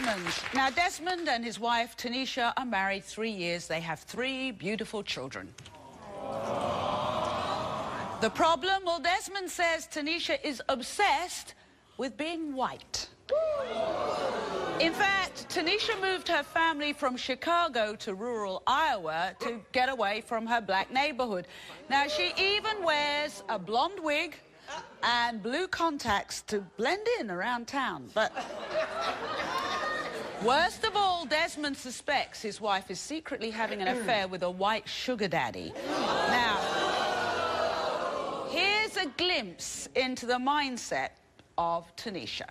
Desmond. Now, Desmond and his wife, Tanisha, are married 3 years. They have 3 beautiful children. The problem? Well, Desmond says Tanisha is obsessed with being white. In fact, Tanisha moved her family from Chicago to rural Iowa to get away from her black neighborhood. Now, she even wears a blonde wig and blue contacts to blend in around town. But worst of all, Desmond suspects his wife is secretly having an affair with a white sugar daddy. Now, here's a glimpse into the mindset of Tanisha.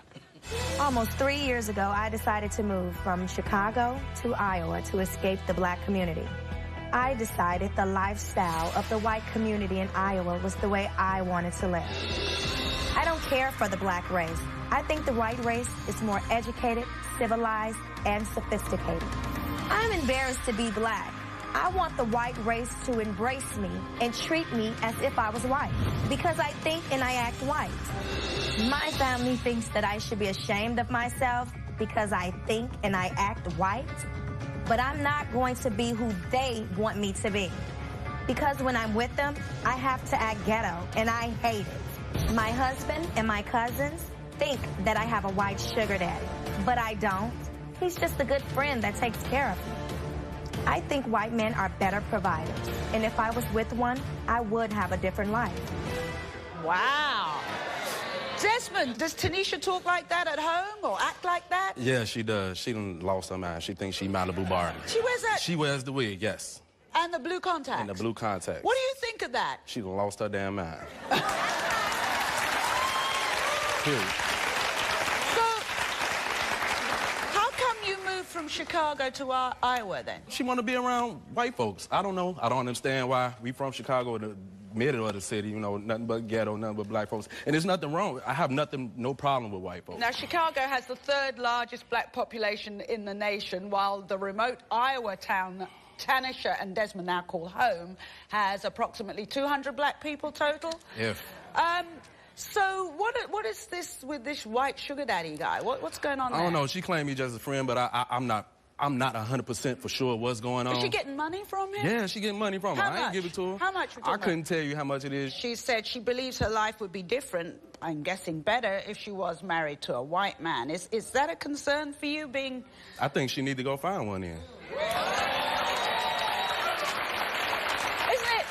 Almost 3 years ago, I decided to move from Chicago to Iowa to escape the black community. I decided the lifestyle of the white community in Iowa was the way I wanted to live. I don't care for the black race. I think the white race is more educated, civilized, and sophisticated. I'm embarrassed to be black. I want the white race to embrace me and treat me as if I was white, because I think and I act white. My family thinks that I should be ashamed of myself because I think and I act white, but I'm not going to be who they want me to be. Because when I'm with them, I have to act ghetto, and I hate it. My husband and my cousins think that I have a white sugar daddy, but I don't. He's just a good friend that takes care of me. I think white men are better providers, and if I was with one, I would have a different life. Wow. Desmond, does Tanisha talk like that at home or act like that? Yeah, she does. She done lost her mind. She thinks she Malibu Barbie. She wears that? She wears the wig, yes. And the blue contacts? And the blue contacts. What do you think of that? She done lost her damn mind. Period. So, how come you moved from Chicago to Iowa then? She want to be around white folks. I don't know. I don't understand why. We from Chicago, the middle of the city, you know, nothing but ghetto, nothing but black folks. And there's nothing wrong. I have no problem with white folks. Now, Chicago has the 3rd largest black population in the nation, while the remote Iowa town Tanisha and Desmond now call home has approximately 200 black people total. If. So what is this with this white sugar daddy guy? What's going on there? I don't know. She claimed me just a friend, but I'm not 100% for sure what's going on. Is she getting money from him? Yeah, she getting money from him. I ain't give it to her. How much? I couldn't tell you how much it is. She said she believes her life would be different, I'm guessing better, if she was married to a white man. Is that a concern for you, being... I think she need to go find one then. Isn't it?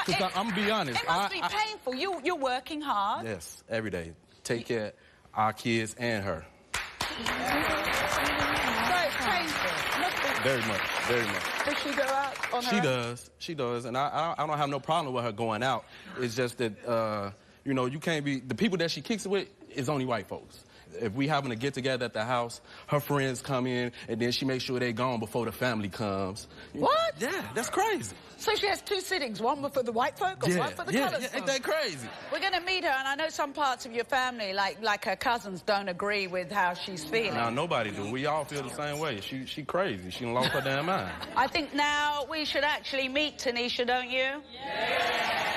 But I'm gonna be honest. It must be painful. You're working hard. Yes, every day. Take care of our kids and her. So it's painful. Must be. Very much, very much. Does she go out on her own? She does, and I don't have no problem with her going out. It's just that, you know, you can't be, the people that she kicks it with is only white folks. If we having a get-together at the house, her friends come in, and then she makes sure they gone before the family comes. What? Yeah, that's crazy. So she has 2 sittings, one for the white folk and one for the colored folk. Ain't that crazy? We're going to meet her, and I know some parts of your family, like her cousins, don't agree with how she's feeling. No, nobody do. We all feel the same way. She crazy. She done lost her damn mind. I think now we should actually meet Tanisha, don't you? Yeah.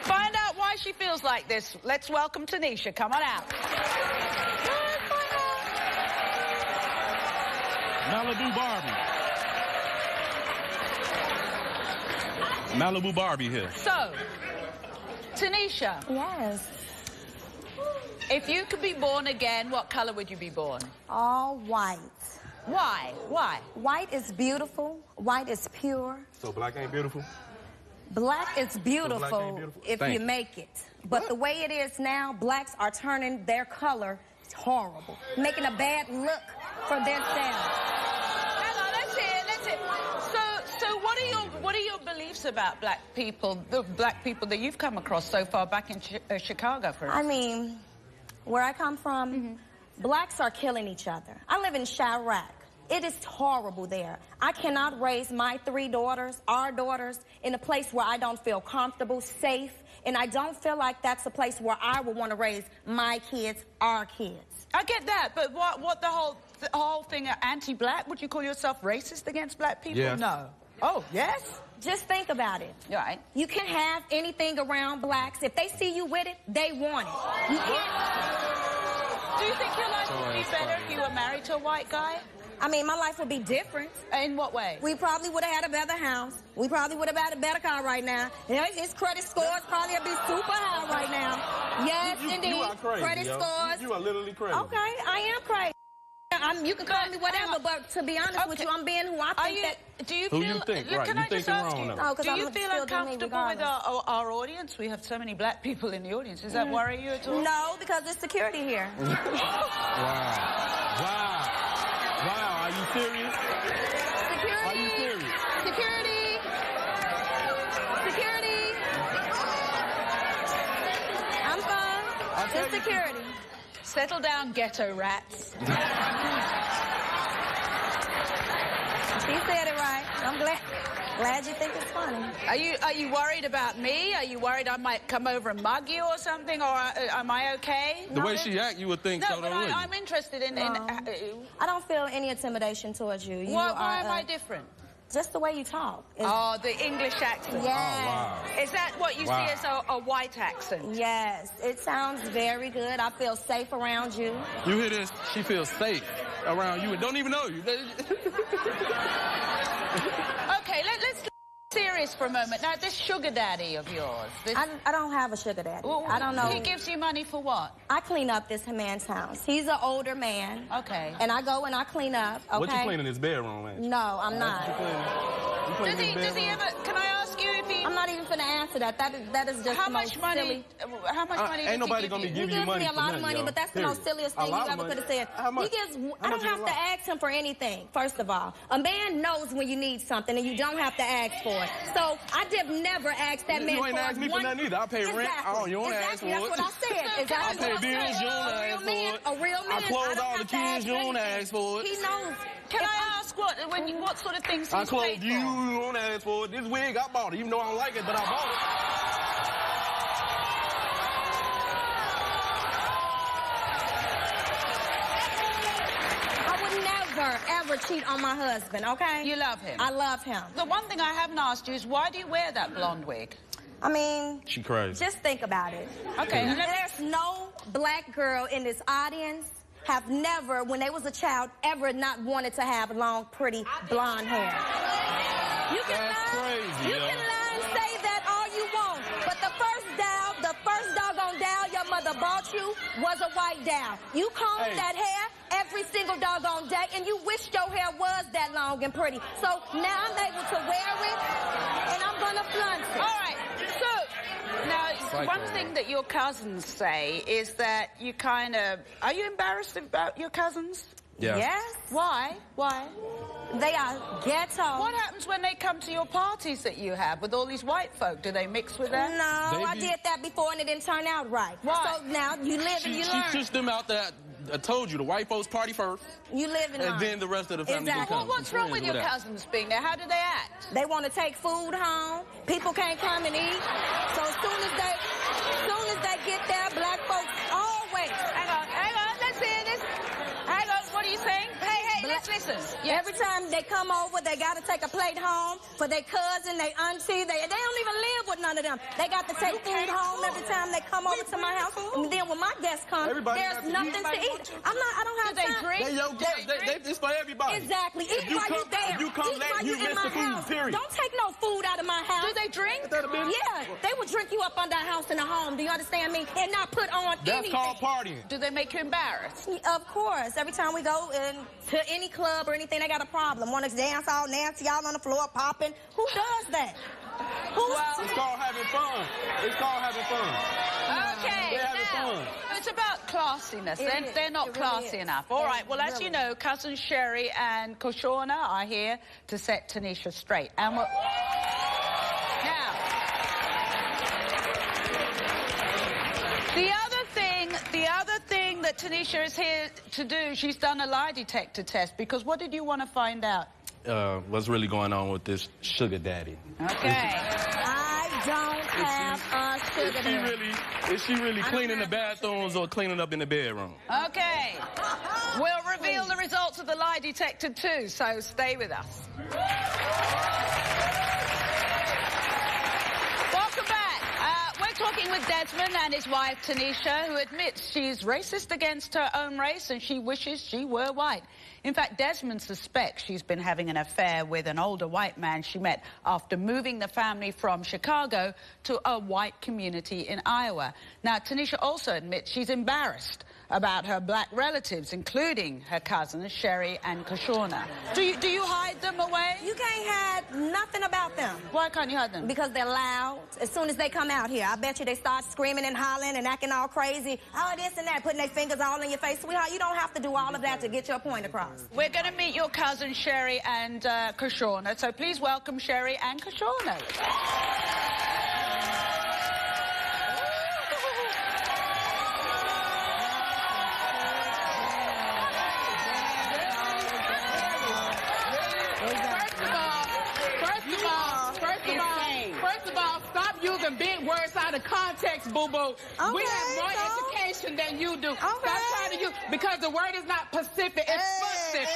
Find out why she feels like this. Let's welcome Tanisha. Come on out. Malibu Barbie. Malibu Barbie here. So, Tanisha. Yes. If you could be born again, what color would you be born? All white. Why? Why? White is beautiful. White is pure. So black ain't beautiful? Black is beautiful, if Thank you you. make it. But the way it is now, blacks are turning their color horrible, making a bad look for themselves. Hang on, let's hear it. So what are your beliefs about black people, the black people that you've come across so far back in Chicago, for instance? I mean, where I come from, blacks are killing each other. I live in Chirac. It is horrible there. I cannot raise my 3 daughters, our daughters, in a place where I don't feel comfortable, safe, and I don't feel like that's a place where I would want to raise my kids, our kids. I get that, but what the whole thing anti-black? Would you call yourself racist against black people? Yes. No. Oh, yes? Just think about it. Right. You can have anything around blacks. If they see you with it, they want it. You can't. Do you think your life would be it's better funny. if you were married to a white guy? I mean, my life would be different. In what way? We probably would have had a better house. We probably would have had a better car right now. Yeah, his credit scores probably would be super high right now. Yes, indeed. You are crazy, Credit yo. scores. You are literally crazy. Okay, I am crazy. You can call me whatever, but to be honest with you, I'm being who I think that... Do you Who feel... you think, right. Can You I just thinking ask wrong, you, though. Oh, 'cause do I'm you feel still doing me uncomfortable with regardless. our audience? We have so many black people in the audience. Does that worry you at all? No, because there's security here. Wow. Are you serious? Security. Are you serious? Security. Security. I'm fine. Just security. Settle down, ghetto rats. She said it right. I'm glad you think it's funny. Are you worried about me? Are you worried I might come over and mug you or something? Or am I okay? The way she act, you would think No, so, but though, wouldn't you? I'm interested in... I don't feel any intimidation towards you. why am I different? Just the way you talk. Oh, the English accent. Yes. Oh, wow. Is that what you Wow. see as a white accent? Yes. It sounds very good. I feel safe around you. You hear this? She feels safe around you and don't even know you. Okay, let's get serious for a moment. Now, this sugar daddy of yours. I don't have a sugar daddy. I don't know. He gives you money for what? I clean up this man's house. He's an older man. Okay. And I go and I clean up, okay? What you cleaning his bedroom, man? No, I'm not. Does he ever... Can I ask you if he... I'm not even finna answer that. That is just How the much most money? silly. How much money? does Ain't nobody he gonna give be you? giving He you gives money me a for lot of nothing, money, yo. but that's the Period. most silliest A thing you lot of ever money. could have said. How much? I How don't much is have a to lot? ask him for anything, first of all. A man knows when you need something and you don't have to ask for it. So I did never ask that man You ain't for asked me for one... nothing either. I pay rent. Exactly. You don't ask Exactly. for That's it. what I said. So Exactly. I pay what bills, said. you don't A real ask for man, it. a real man. I close don't all the have to kids, ask you don't anything. ask for it. He knows. Can I ask what sort of things I he's clothe paid you, for? you don't ask for it. This wig, I bought it, even though I don't like it, but I bought it. I would never, ever cheat on my husband, okay? You love him? I love him. The one thing I haven't asked you is why do you wear that blonde wig? I mean, She crazy. just think about it. Okay, and let me- There's no black girl in this audience have never, when they was a child, ever not wanted to have long, pretty blonde hair. You can That's lie. crazy, You yo. can lie and say that all you want, but the first doggone doll your mother bought you was a white doll. You combed Hey. that hair every single doggone day, and you wished your hair was that long and pretty. So now I'm able to wear it, and I'm gonna flaunt it. All right, so now Psycho. one thing that your cousins say is that you kind of... Are you embarrassed about your cousins? Yeah. Yes, Why? Why? they are ghetto. What happens when they come to your parties that you have with all these white folk? Do they mix with them? No, I Baby. did that before and it didn't turn out right. Why? So now you live and She you learn. pushed them out there. I told you, the white folks party first, You live and learn. and then the rest of the family Exactly. can come. Well, what's wrong with your Friends cousins being there? How do they act? They want to take food home. People can't come and eat. So as soon as they get there, black folks always. Hang on, let's hear this. Hang on, what are you saying? Hey, let's listen. Yes. Every time they come over, they got to take a plate home for their cousin, their auntie. They don't even live with none of them. They got to take food home every time they come over to my house. And then when my guests come, Everybody there's got to nothing to eat. I don't have Do they time. drink? They your guests. It's for everybody. Exactly. Eat If you while come- you there. if you come Eat late, while you in miss my the food, house. period. Don't take no food out of my house. Do they drink? Yeah, they would drink you up on their house in a home. Do you understand me? And not put on That's anything. called partying. Do they make you embarrassed? Of course. Every time we go to any club or anything, they got a problem. Want to dance all nasty, all on the floor, popping. Who does that? It's called having fun. It's called having fun. Okay, They're having now, fun. it's about classiness. It is. They're not It really classy is. enough. All It right, well, as really you know, Cousin Sherry and Koshorna are here to set Tanisha straight. And we're... Now, the other thing that Tanisha is here to do, she's done a lie detector test, because what did you want to find out? What's really going on with this sugar daddy? Okay. I don't have a sugar daddy. Is she really cleaning the bathrooms or cleaning up in the bedroom? Okay. We'll reveal the results of the lie detector too, so stay with us. Welcome back. We're talking with with Desmond and his wife, Tanisha, who admits she's racist against her own race and she wishes she were white. In fact, Desmond suspects she's been having an affair with an older white man she met after moving the family from Chicago to a white community in Iowa. Now, Tanisha also admits she's embarrassed about her black relatives, including her cousins, Sherry and Kashona. Do you hide them away? You can't hide nothing about them. Why can't you hide them? Because they're loud. As soon as they come out here, I bet you they start screaming and hollering and acting all crazy. Oh, this and that, putting their fingers all in your face. Sweetheart, you don't have to do all of that to get your point across. We're going to meet your cousins, Sherry and Kashona. So please welcome Sherry and Kashona. First of all, stop using big words out of context, boo-boo. Okay, we have more education than you do. Okay. Stop trying to use, because the word is not Pacific, it's Pacific.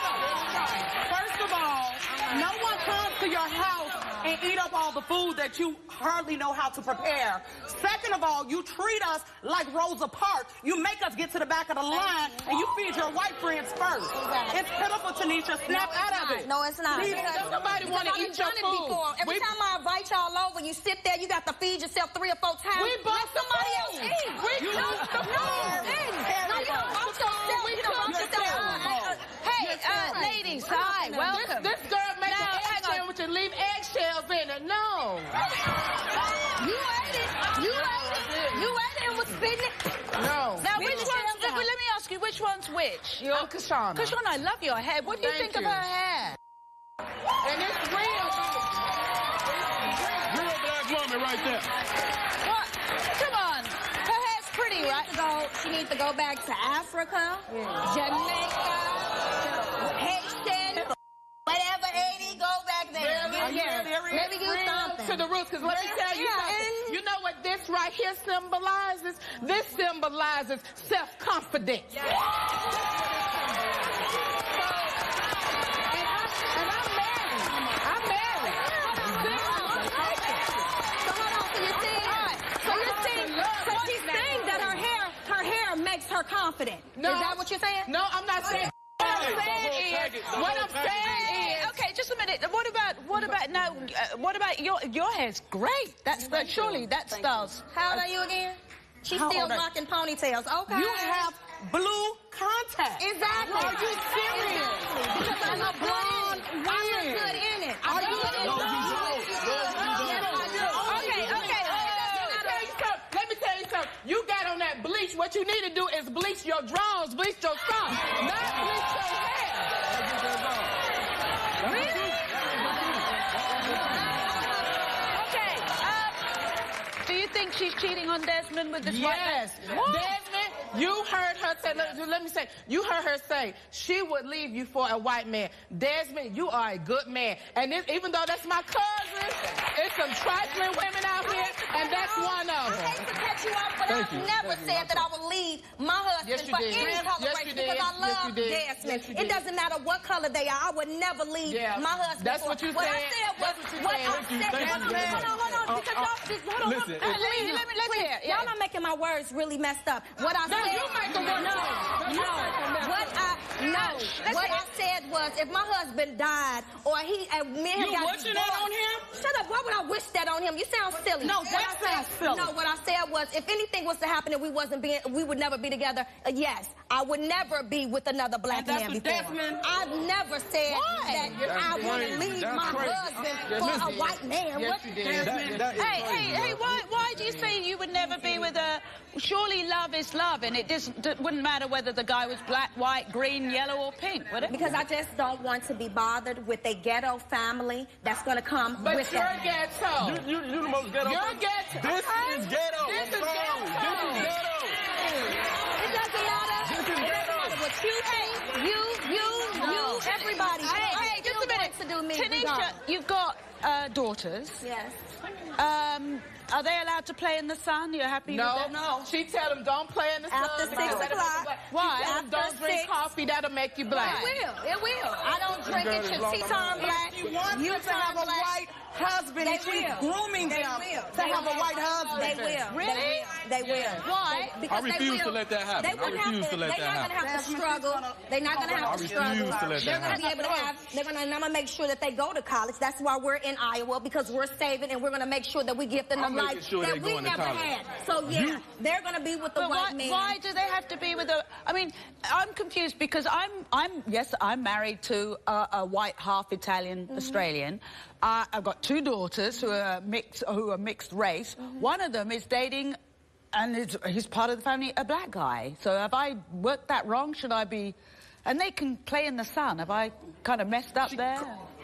First of all, no one comes to your house and eat up all the food that you hardly know how to prepare. Second of all, you treat us like Rosa Parks. You make us get to the back of the line and you feed your white friends first. Exactly. It's pitiful, Tanisha. Snap out of it. No, it's not. Please, does somebody want to eat your food? Every time I invite y'all over, you sit there, you got to feed yourself 3 or 4 times. We bought somebody else eat. We cooked the food. No, you don't bump yourself. You don't bump yourself. Hey, ladies, hi, welcome. This girl makes an egg sandwich and leave eggshells in it. No. You ate it. You ate it. You ate it and was spitting it. No. Now, which one's, let me ask you, which one's which? I'm Kashona. Kashona, I love your hair. What do you Thank think of you. her hair? And it's real. Real black woman right there. What? Come on. Her hair's pretty, right? She needs to go back to Africa, Jamaica, Haitian, whatever, Haiti, go back there. Maybe do something. To the roots, because let me tell you something. You know what this right here symbolizes? This symbolizes self-confidence. And I'm married. I'm married. So hold on, so she's saying that her hair makes her confident. No. Is that what you're saying? No, I'm not saying. What I'm saying is, Okay, just a minute. What about your hair's great. That style's. How old are you again? She's How still old are- rocking ponytails. Okay. you have blue contacts. Exactly. Are you serious? Because I'm a blonde. I look good in it. I look good in it. Let me tell you something. You got on that bleach. What you need to do is bleach your drawers, bleach your socks, not bleach your hair. Do you think she's cheating on Desmond with this white man? Yes. Desmond, you heard her say, let me say, you heard her say she would leave you for a white man. Desmond, you are a good man. And even though that's my cousin, it's some trifling women out here, and that's one of them. I hate to cut you off, but I've never said that I would leave my husband Yes, you for did. any Yes, coloration you did. because I Yes, love you did. Desmond. Yes, you It did. doesn't matter what color they are. I would never leave my husband. That's what you What I said. said was, That's what what you I said. said. Thank you. Hold on. Because y'all just, hold on. Listen, Please, let's hear it. Y'all are making my words really messed up. What I said. you make the words up. You make them messed What I said was, if my husband died or me and him You got wishing that on him? Shut up. Why would I wish that on him? You sound silly. No, What that I said- sounds silly. No, what I said was, if anything was to happen and we would never be together, yes, I would never be with another black And that's man what before. Desmond- I've never said that I want to crazy. leave That's my crazy. husband Yes, for a listen. white man. Yes, What? you did. Hey, why do you say you would never be with a... Surely love is love, and it wouldn't matter whether the guy was black, white, green, yellow, or pink, would it? Because I just don't want to be bothered with a ghetto family that's going to come But with you're them. ghetto. You the most ghetto. You're ghetto. This is ghetto. This is I'm sorry. ghetto. This is ghetto. It doesn't matter. This is It doesn't ghetto. matter what you think. You, everybody. Hey, just a minute. To do me Tanisha, you've got daughters. Yes. Are they allowed to play in the sun? You're happy with that? No. She tell them don't play in the sun. After 6 because that'll make you o'clock. black. Why? She tell them don't After drink 6. coffee. That'll make you black. It will. I don't drink it. She turn black. She wants You them to have a turn black. white husband, They and she's will. grooming They them will. to have a white husband. They will. Really? They will. Why? Because I refuse to let that happen. They wouldn't I refuse have to let they're that not gonna have to struggle. They're not gonna have to I struggle. refuse to let They're that gonna be happen. able to have. I'm gonna make sure that they go to college. That's why we're in Iowa, because we're saving, and we're gonna make sure that we give them the I'm making life sure that they we going to never college. had. So yeah, they're gonna be with the But white man. why do they have to be with a... I mean, I'm confused because I'm married to a white, half Italian Australian. I've got 2 daughters who are mixed race. One of them is dating, and he's part of the family, a black guy. So have I worked that wrong? Should I be... And they can play in the sun. Have I kind of messed up there?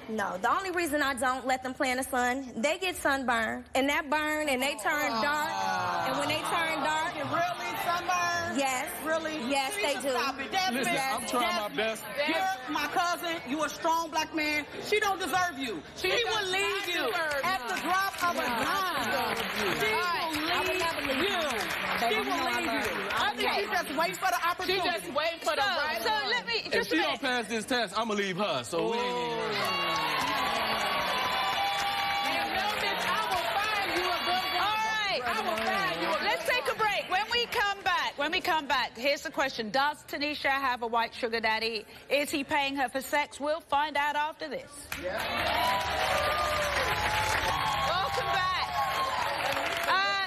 No, the only reason I don't let them play in the sun, they get sunburned, and that burn, and they turn dark. And when they turn dark, Really, sunburn? yes, Really? yes, they do. Stop it. Desmond, Listen, I'm trying my best. You're my cousin. You're a strong black man. She don't deserve you. She will leave you at the drop of a dime. She will leave you. She will leave you. Okay. She just wait for the She opportunity. just waiting for the right So one. let me... If Just a she don't minute. pass this test, I'm gonna leave her. So we ain't even worried about it. And know this, I will find you a good woman. All right. I will find you a good Let's take a break. When we come back, here's the question. Does Tanisha have a white sugar daddy? Is he paying her for sex? We'll find out after this. Welcome back.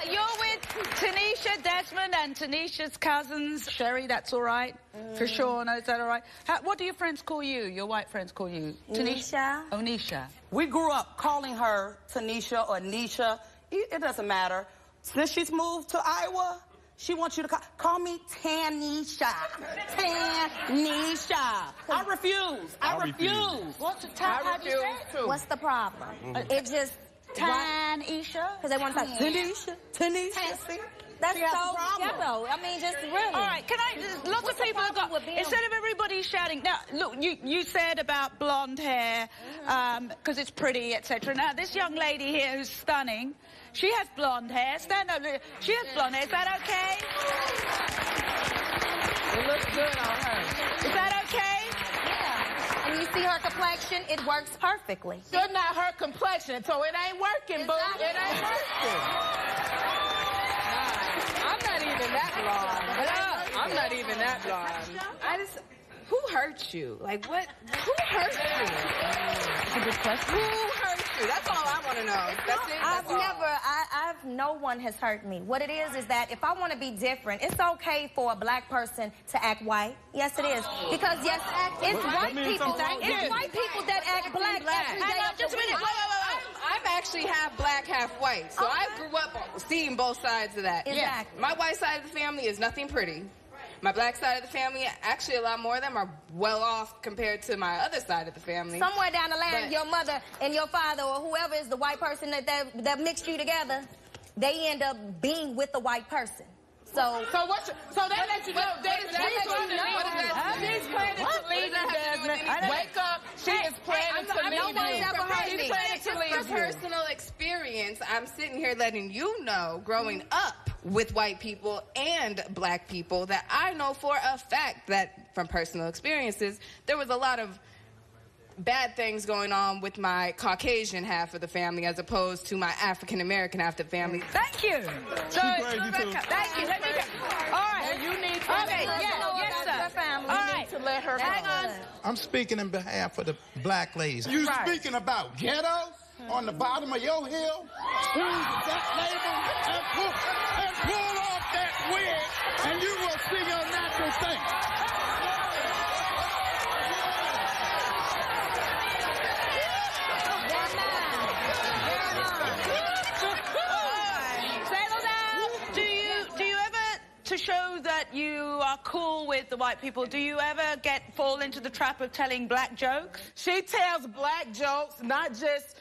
You're with Tanisha, Desmond, and Tanisha's cousins. Sherry, that's all right? Krishona, is that all right? What do your friends call you? Your white friends call you? Nisha. Oh, Nisha. We grew up calling her Tanisha or Nisha. It doesn't matter. Since she's moved to Iowa, she wants you to call me Tanisha. Tanisha. I refuse. I refuse. What's the I refuse too. What's the problem? It just Tanisha? because they want to say Tanisha. That's She has so a problem. ghetto. I mean, just really. All right, lots What's of the people have got, problem with being- instead of everybody shouting, now, look, you said about blonde hair, because it's pretty, etc. Now, this young lady here who's stunning, she has blonde hair. Stand up. She has blonde hair. Is that okay? It looks good on her. Is that okay? Yeah. And you see her complexion, it works perfectly. You're not her complexion, so it ain't working, boo. It ain't working. I'm not even that blonde. I'm not even that blonde. Who hurt you? Like, what? Who hurt you? That's a good question. Who hurt you? That's all I want to know. That's it. That's all. No one has hurt me. What it is that if I want to be different, it's okay for a black person to act white. Yes, it is. Because, yes, it's white people. It's white people that act black every day. Hang on, just a minute. I'm actually half black, half white. So I grew up seeing both sides of that. Exactly. My white side of the family is nothing pretty. My black side of the family, actually a lot more of them are well off compared to my other side of the family. Somewhere down the line, But- your mother and your father or whoever is the white person that mixed you together, they end up being with the white person. So that lets you know that is she's planning to leave you, Desmond. Wake up. She is planning to leave no one's you. ever heard She's me. planning to From leave you. personal experience, I'm sitting here letting you know, growing up with white people and black people, that I know for a fact that from personal experiences, there was a lot of bad things going on with my Caucasian half of the family as opposed to my African American half of the family. Thank you. So, crazy, Rebecca, too. thank you. Let me go. All right. And you need to Okay, yes, sir. family. All right. to let her Hang go. on. I'm speaking in behalf of the black ladies. You speaking about ghetto on the bottom of your hill? Squeeze that label and pull off that wig, and you will see your natural thing. Settle down. Do you ever, to show that you are cool with the white people, do you ever fall into the trap of telling black jokes? She tells black jokes, not just,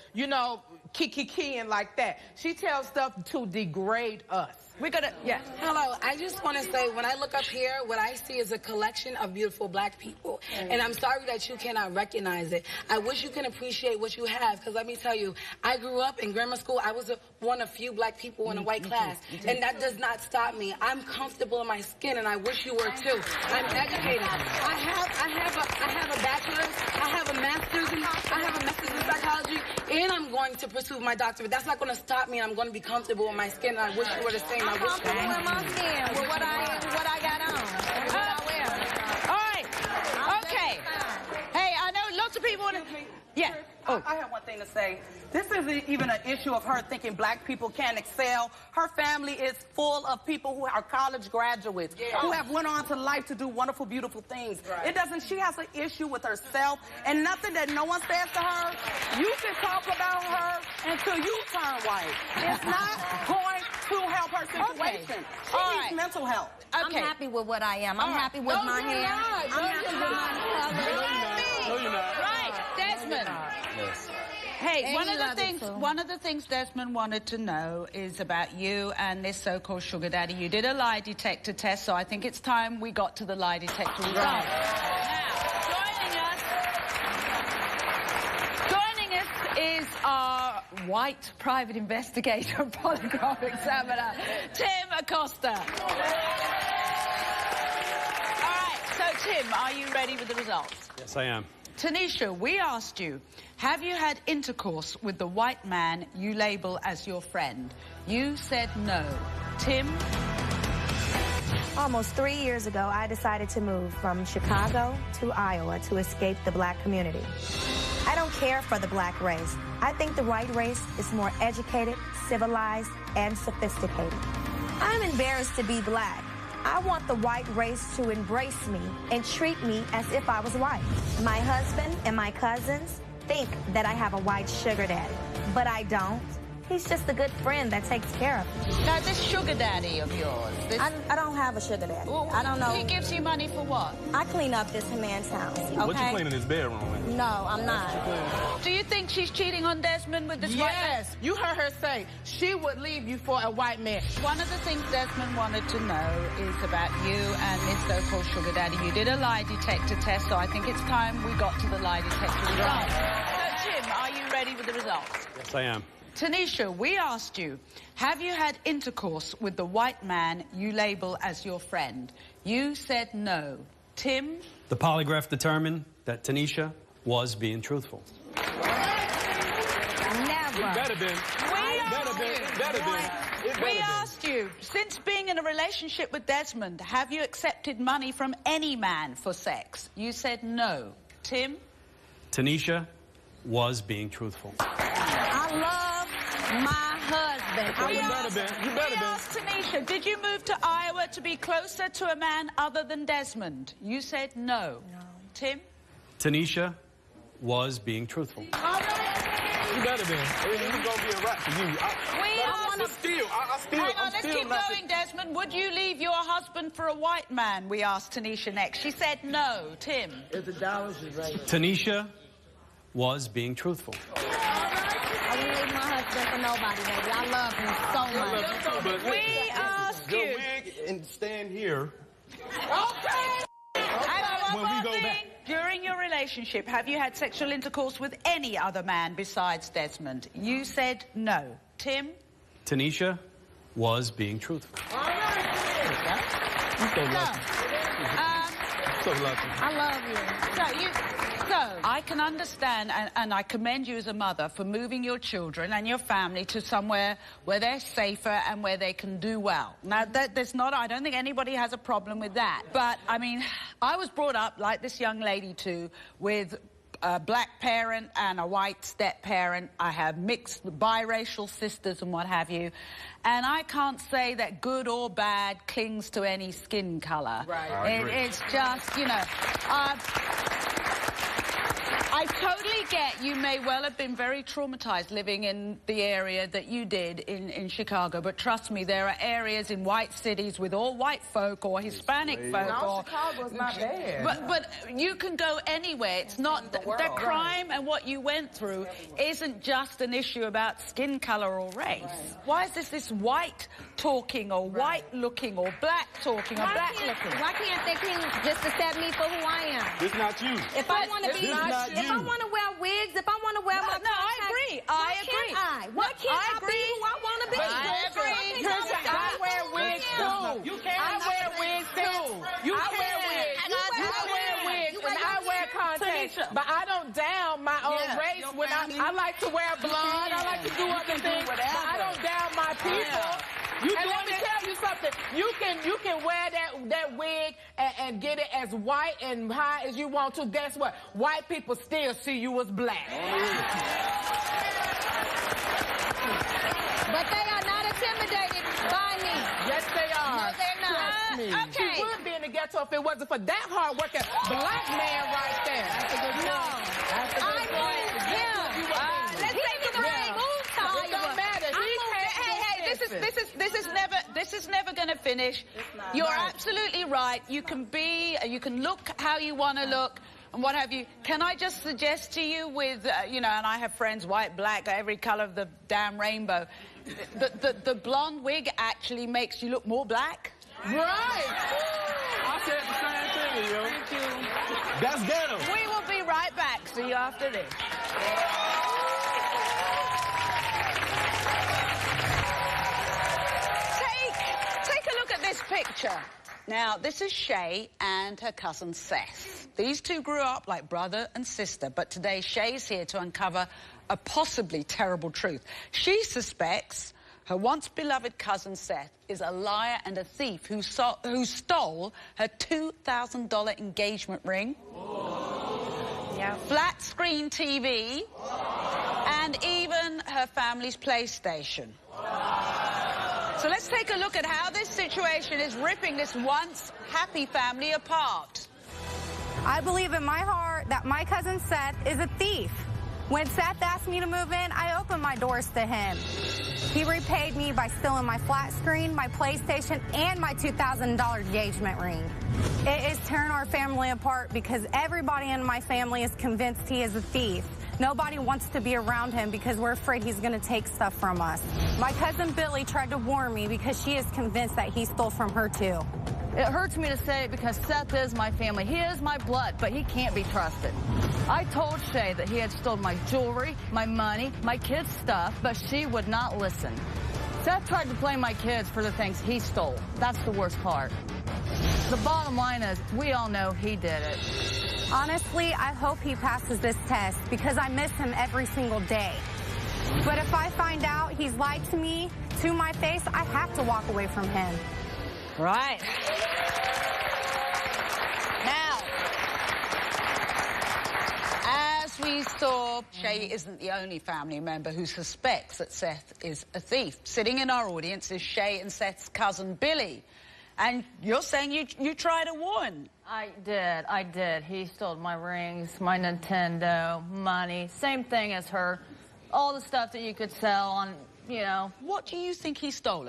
kiki and like that. She tells stuff to degrade us. We got to, yeah. Hello, I just want to say, when I look up here, what I see is a collection of beautiful black people. And I'm sorry that you cannot recognize it. I wish you can appreciate what you have, because let me tell you, I grew up in grammar school. I was one of few black people in a white class. And that does not stop me. I'm comfortable in my skin, and I wish you were too. I'm educated. I have a bachelor's, I have a master's, I have a master's in psychology, and I'm going to pursue my doctorate. That's not going to stop me. I'm going to be comfortable in my skin, and I wish you were the same. I'm comfortable in my skin with what I got on, and what I wear. All right. Okay. Hey, I know lots of people want to... Yeah. Oh. I have one thing to say. This isn't even an issue of her thinking black people can't excel. Her family is full of people who are college graduates, who have went on to life to do wonderful, beautiful things. It doesn't, she has an issue with herself, and nothing that no one says to her, you can talk about her until you turn white. It's not going to help her situation. She needs mental health. I'm happy with what I am. I'm happy with my hair. I'm happy with my color. No, you're not. Right, Desmond. Yes. Hey, one of the things Desmond wanted to know is about you and this so-called sugar daddy. You did a lie detector test, so I think it's time we got to the lie detector results. Now, joining us is our white private investigator and polygraph examiner, Tim Acosta. All right, so Tim, are you ready with the results? Yes, I am. Tanisha, we asked you, have you had intercourse with the white man you label as your friend? You said no. Tim? Almost 3 years ago, I decided to move from Chicago to Iowa to escape the black community. I don't care for the black race. I think the white race is more educated, civilized, and sophisticated. I'm embarrassed to be black. I want the white race to embrace me and treat me as if I was white. My husband and my cousins think that I have a white sugar daddy, but I don't. He's just a good friend that takes care of me. Now, this sugar daddy of yours... I don't have a sugar daddy. Well, I don't know. He gives you money for what? I clean up this man's house, okay? What you cleaning his bedroom with? No, I'm not. Do you think she's cheating on Desmond with this white man? Yes, you heard her say she would leave you for a white man. One of the things Desmond wanted to know is about you and this so-called sugar daddy. You did a lie detector test, so I think it's time we got to the lie detector results. So, Tim, are you ready with the results? Yes, I am. Tanisha, we asked you, have you had intercourse with the white man you label as your friend? You said no. Tim? The polygraph determined that Tanisha was being truthful. Never. Better been. We asked you, since being in a relationship with Desmond, have you accepted money from any man for sex? You said no. Tim? Tanisha was being truthful. I love my husband. We asked Tanisha, did you move to Iowa to be closer to a man other than Desmond? You said no. No. Tim? Tanisha was being truthful. You better be. It's gonna be a wrap for you. Hang on, let's keep going, Desmond. Would you leave your husband for a white man? We asked Tanisha next. She said no. Tim? If the dollars is right. Tanisha was being truthful. I wouldn't leave my husband for nobody, baby. I love him so much. We asked you. Wig and stand here. Okay. Hang on, one more thing. Back. During your relationship, have you had sexual intercourse with any other man besides Desmond? You said no. Tim? Tanisha was being truthful. You're so lucky. So lucky. I love you. So, I can understand and I commend you as a mother for moving your children and your family to somewhere where they're safer and where they can do well. Now, I don't think anybody has a problem with that. But, I mean, I was brought up, like this young lady too, with a black parent and a white step-parent. I have mixed biracial sisters and what have you. And I can't say that good or bad clings to any skin color. Right. It's just, you know... I totally get you may well have been very traumatized living in the area that you did in Chicago, but trust me, there are areas in white cities with all white folk or Hispanic folk. No, Chicago's not bad. But you can go anywhere. It's not the crime and what you went through isn't just an issue about skin color or race. Why is this white talking or white looking or black talking or black looking? Why can't they just accept me for who I am? This not you. If I want to be, if I want to wear wigs, if I want to wear my No, I agree. I agree. Why can't I be who I want to be? I agree. I wear wigs too. You can't. I wear wigs too. I wear wigs. I wear wigs and I wear contacts. But I don't down my own race when I like to wear blonde. I like to do other things. But I don't down my people. And let me tell you something. You can wear that wig and get it as white and high as you want to. Guess what? White people still see you as black. But they are not intimidated by me. Yes, they are. No, they're not. Trust me. Okay. She would be in the ghetto if it wasn't for that hard-working black man right there. No. I moved him. Let's take a break. Move to Iowa. It don't matter. This is never going to finish. You're absolutely right. You can look how you want to look and what have you. Can I just suggest to you with, and I have friends, white, black, every color of the damn rainbow. The blonde wig actually makes you look more black. Right. I said the same thing, yo. Thank you. That's ghetto. We will be right back. See you after this. Take a look at this picture. Now, this is Shay and her cousin Seth. These two grew up like brother and sister, but today Shay's here to uncover a possibly terrible truth. She suspects her once-beloved cousin Seth is a liar and a thief who stole her $2,000 engagement ring, flat-screen TV, and even her family's PlayStation. So let's take a look at how this situation is ripping this once happy family apart. I believe in my heart that my cousin Seth is a thief. When Seth asked me to move in, I opened my doors to him. He repaid me by stealing my flat screen, my PlayStation, and my $2,000 engagement ring. It is tearing our family apart because everybody in my family is convinced he is a thief. Nobody wants to be around him because we're afraid he's going to take stuff from us. My cousin Billy tried to warn me because she is convinced that he stole from her too. It hurts me to say it because Seth is my family. He is my blood, but he can't be trusted. I told Shay that he had stolen my jewelry, my money, my kids' stuff, but she would not listen. Seth tried to blame my kids for the things he stole. That's the worst part. The bottom line is, we all know he did it. Honestly, I hope he passes this test because I miss him every single day. But if I find out he's lied to me, to my face, I have to walk away from him. Right. Now, as we saw, Shay isn't the only family member who suspects that Seth is a thief. Sitting in our audience is Shay and Seth's cousin, Billy. And you're saying you tried to warn. I did. He stole my rings, my Nintendo, money, same thing as her. All the stuff that you could sell on, What do you think he stole?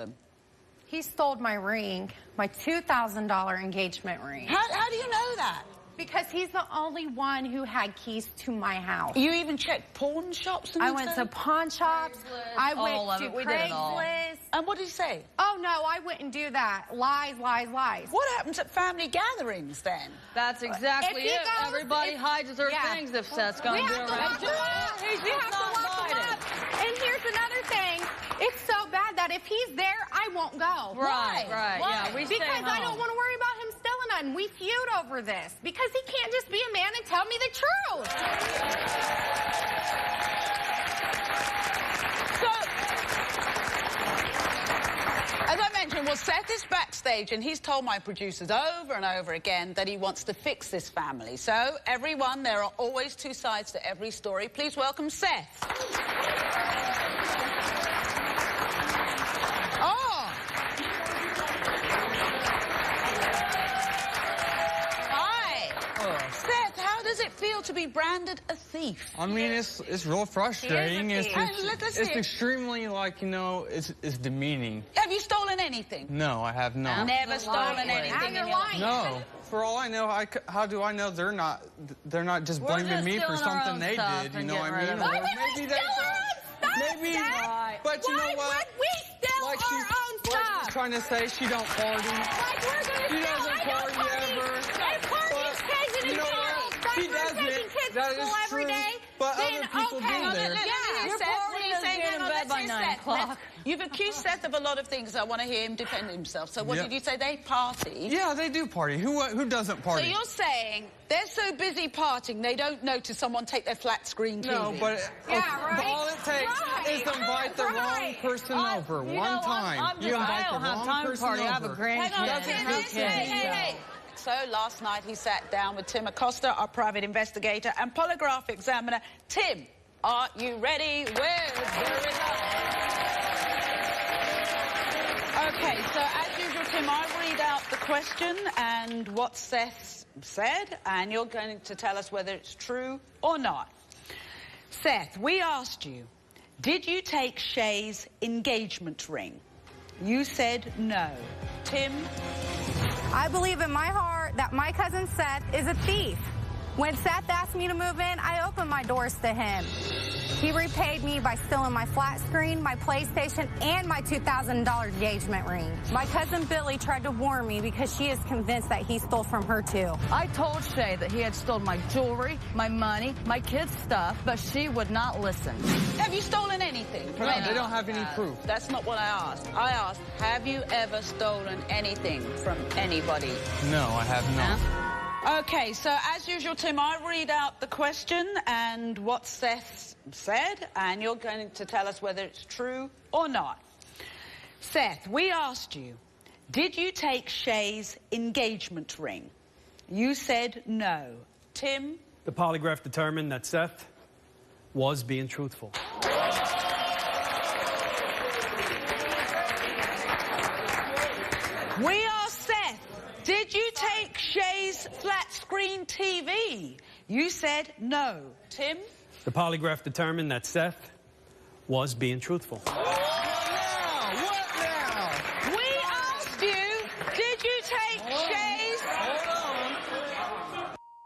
He stole my ring, my $2,000 engagement ring. How do you know that? Because he's the only one who had keys to my house. You even checked pawn shops? I went to pawn shops. I went to Craigslist. And what did he say? Oh, no, I wouldn't do that. Lies, lies, lies. What happens at family gatherings, then? That's exactly it. Everybody hides their things if Seth's going to be around. We have to lock him up. And here's another thing. It's so bad that if he's there, I won't go. Right. Yeah, we stay Because I home. don't want to worry about him stealing nothing. We feud over this. Because he can't just be a man and tell me the truth. So, as I mentioned, well, Seth is backstage, and he's told my producers over and over again that he wants to fix this family. So, everyone, there are always two sides to every story. Please welcome Seth. Seth, how does it feel to be branded a thief? I mean, it's real frustrating. It's Let's see. extremely, like, you know, it's demeaning. Have you stolen anything? No, I have not. Never stolen anything in your life? No. For all I know, how do I know they're not just blaming me for something they did? You know what I mean? Why would we steal our own stuff, maybe. Dad? But you know what? Why would we steal like our own stuff? Like she's trying to say she don't party. Like we're gonna She doesn't party ever. And party's changing you know what? She doesn't. Taking kids That to is school every true. day. But then, other people okay. do there. Your Seth, what are you saying? Hang In on, bed let's by hear 9 Seth. o'clock. You've accused Seth of a lot of things. I want to hear him defend himself. So what Yep. did you say? They party? Yeah, they do party. Who doesn't party? So you're saying they're so busy partying they don't notice someone take their flat screen TV? No, but but all it takes is to invite the wrong person over one time. You invite the wrong person over. I have a grandchild. Hey. So last night he sat down with Tim Acosta, our private investigator and polygraph examiner. Tim, are you ready with the results? Okay, so as usual, Tim, I read out the question and what Seth said, and you're going to tell us whether it's true or not. Seth, we asked you, did you take Shay's engagement ring? You said no. Tim? I believe in my heart that my cousin Seth is a thief. When Seth asked me to move in, I opened my doors to him. He repaid me by stealing my flat screen, my PlayStation, and my $2,000 engagement ring. My cousin Billy tried to warn me because she is convinced that he stole from her too. I told Shay that he had stolen my jewelry, my money, my kids' stuff, but she would not listen. Have you stolen anything? No, they don't have any proof. That's not what I asked. I asked, have you ever stolen anything from anybody? No, I have not. Okay, so as usual, Tim, I read out the question and what Seth said, and you're going to tell us whether it's true or not. Seth, we asked you, did you take Shay's engagement ring? You said no. Tim? The polygraph determined that Seth was being truthful. We asked Seth, did you take Shay's flat screen TV? You said no. Tim? The polygraph determined that Seth was being truthful. We asked you, did you take Shay's...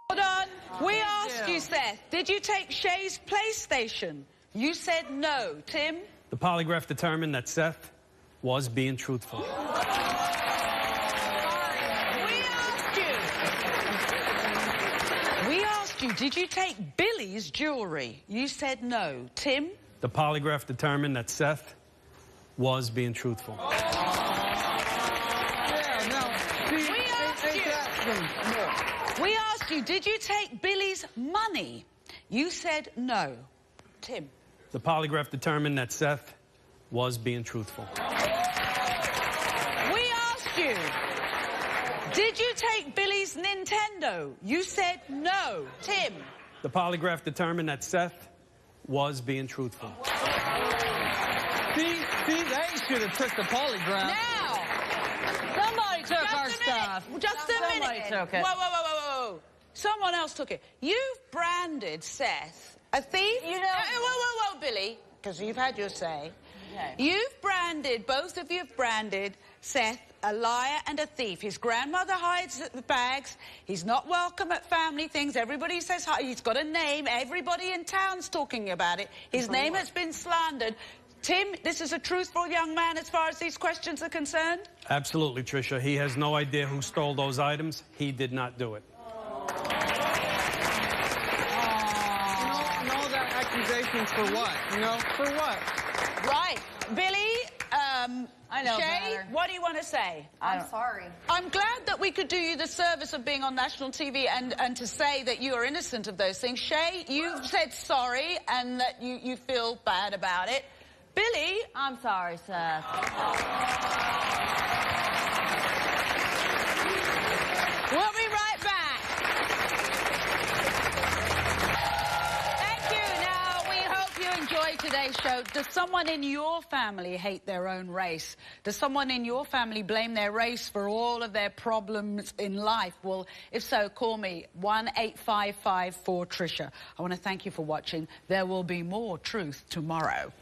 Hold on. We asked you, Seth, did you take Shay's PlayStation? You said no. Tim? The polygraph determined that Seth was being truthful. We asked you, did you take Billy's jewelry? You said no. Tim? The polygraph determined that Seth was being truthful. We asked you, did you take Billy's money? You said no. Tim? The polygraph determined that Seth was being truthful. We asked you, did you take Billy's Nintendo? You said no. Tim? The polygraph determined that Seth was being truthful. See, they should have took the polygraph. Now! Somebody took our stuff. Just a minute. Somebody took it. Whoa. Someone else took it. You've branded Seth a thief. You know... Whoa, Billy, because you've had your say. Okay. You've branded, both of you have branded Seth a liar and a thief. His grandmother hides the bags. He's not welcome at family things. Everybody says hi. He's got a name. Everybody in town's talking about it. His name has been slandered. Tim, this is a truthful young man as far as these questions are concerned? Absolutely, Tricia. He has no idea who stole those items. He did not do it. No, that accusation for what? You know, for what? Right. Billy, I know Shay, better. what do you want to say? I'm sorry. I'm glad that we could do you the service of being on national TV and to say that you are innocent of those things. Shay, you've said sorry and that you feel bad about it. Billy... I'm sorry, Seth. We'll be right back. Thank you. Now, we hope you enjoyed today's show? Does someone in your family hate their own race? Does someone in your family blame their race for all of their problems in life? Well, if so, call me 1-855-4-TRISHA. I want to thank you for watching. There will be more truth tomorrow.